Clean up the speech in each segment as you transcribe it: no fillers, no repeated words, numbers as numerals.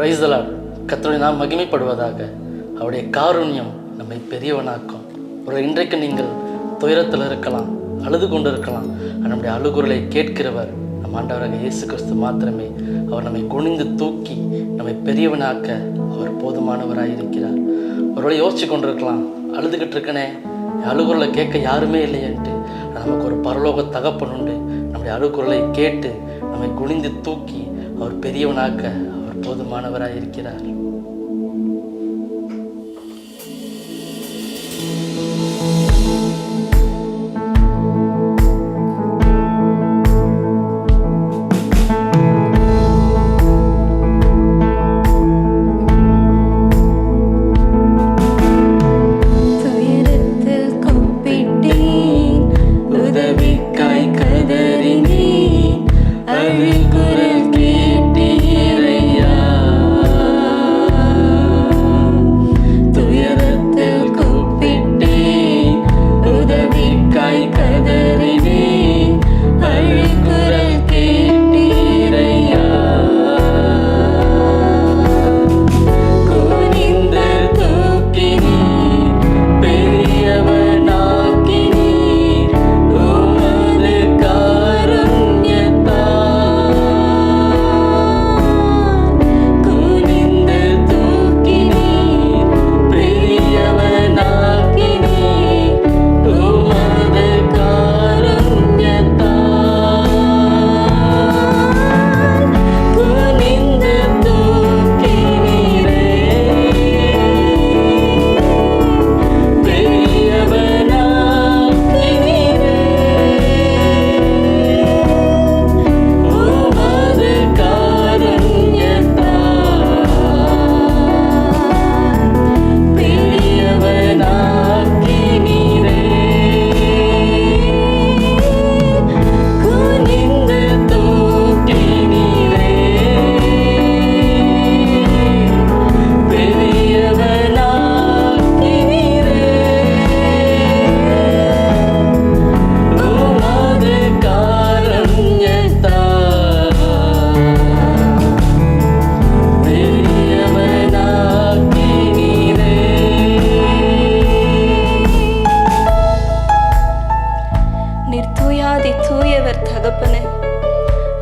Praise the Lord. கர்த்தருடைய நாமம் மகிமைப்படுவதாக. அவருடைய காருண்யம் நம்மை பெரியவனாக்கும். ஒரு இன்றைக்கு நீங்கள் துயரத்தில் இருக்கலாம், அழுது கொண்டு இருக்கலாம். நம்முடைய அழுகுரலை கேட்கிறவர் நம் ஆண்டவராக இயேசு கிறிஸ்து மாத்திரமே. அவர் நம்மை குனிந்து தூக்கி நம்மை பெரியவனாக்க அவர் போதுமானவராக இருக்கிறார். ஒருவேளை யோசிச்சு கொண்டு இருக்கலாம், அழுதுகிட்டு இருக்கனே, அழுகுரலை கேட்க யாருமே இல்லையன்ட்டு. நமக்கு ஒரு பரலோக தகப்பன் உண்டு. நம்முடைய அழுகுரலை கேட்டு நம்மை குனிந்து தூக்கி அவர் பெரியவனாக்க அவர் போதுமானவராக இருக்கிறார்.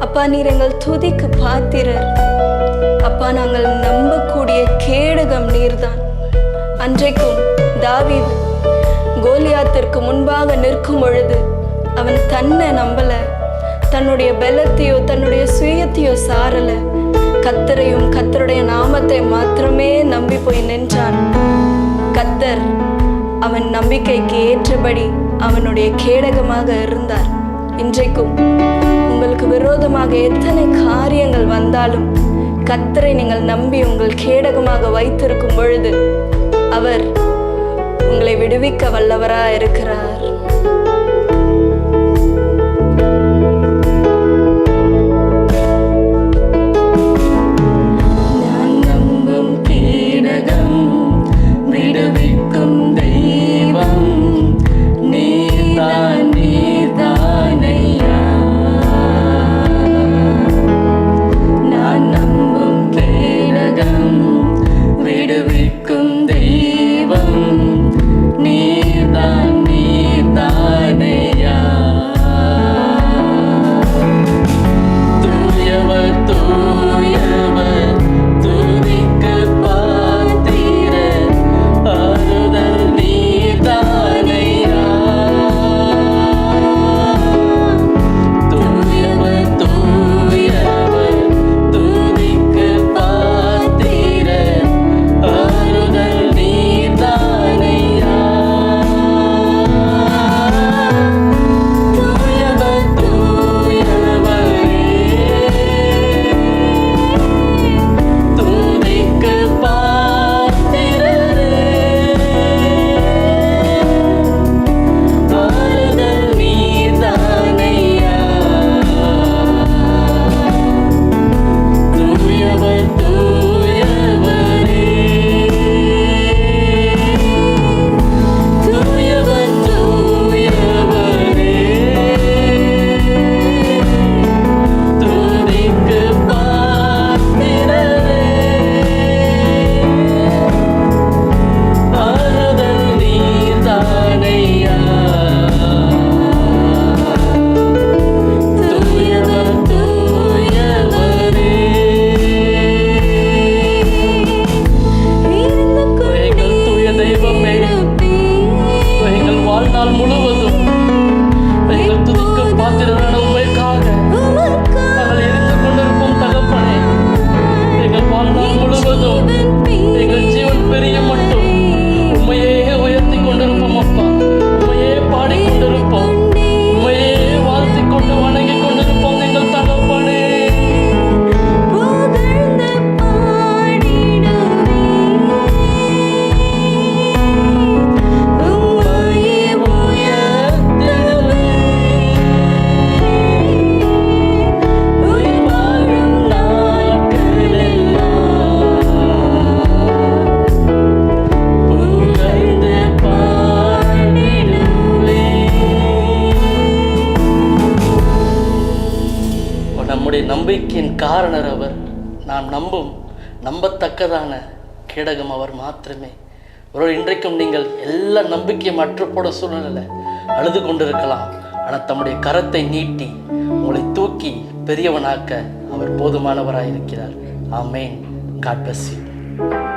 அப்பா, நீர் எங்கள் துதிக்கு பாத்திரர். அப்பா, நாங்கள் நம்பக்கூடிய கேடகம் நீர்தான். அன்றைக்கும் தாவீது கோலியாத்திற்கு முன்பாக நிற்கும் பொழுது அவன் தன்னை நம்பல, தன்னுடைய பலத்தையோ தன்னுடைய சுயத்தையோ சாரல, கர்த்தரையும் கர்த்தருடைய நாமத்தை மாத்திரமே நம்பி போய் நின்றான். கர்த்தர் அவன் நம்பிக்கைக்கு ஏற்றபடி அவனுடைய கேடகமாக இருந்தார். இன்றைக்கும் உங்களுக்கு விரோதமாக எத்தனை காரியங்கள் வந்தாலும் கர்த்தரை நீங்கள் நம்பி உங்கள் கேடகமாக வைத்திருக்கும் பொழுது அவர் உங்களை விடுவிக்க வல்லவராய் இருக்கிறார். நான் நம்பும் கேடகம், விடுவிக்கும் தெய்வம் நீதான், நீதான் ஐயா. நான் நம்பும் கேடகம், விடுவிக்கும் தெய்வம் நீதான், நீதான். நம்முடைய நம்பிக்கையின் காரணர் அவர். நாம் நம்பத்தக்கதான கேடகம் அவர் மாத்திரமே. ஒரு இன்றைக்கும் நீங்கள் எல்லா நம்பிக்கையும் அற்றுப்போட சூழ்நிலை அழுது கொண்டிருக்கலாம். ஆனால் தம்முடைய கரத்தை நீட்டி உங்களை தூக்கி பெரியவனாக்க அவர் போதுமானவராக இருக்கிறார். ஆமேன். God bless you.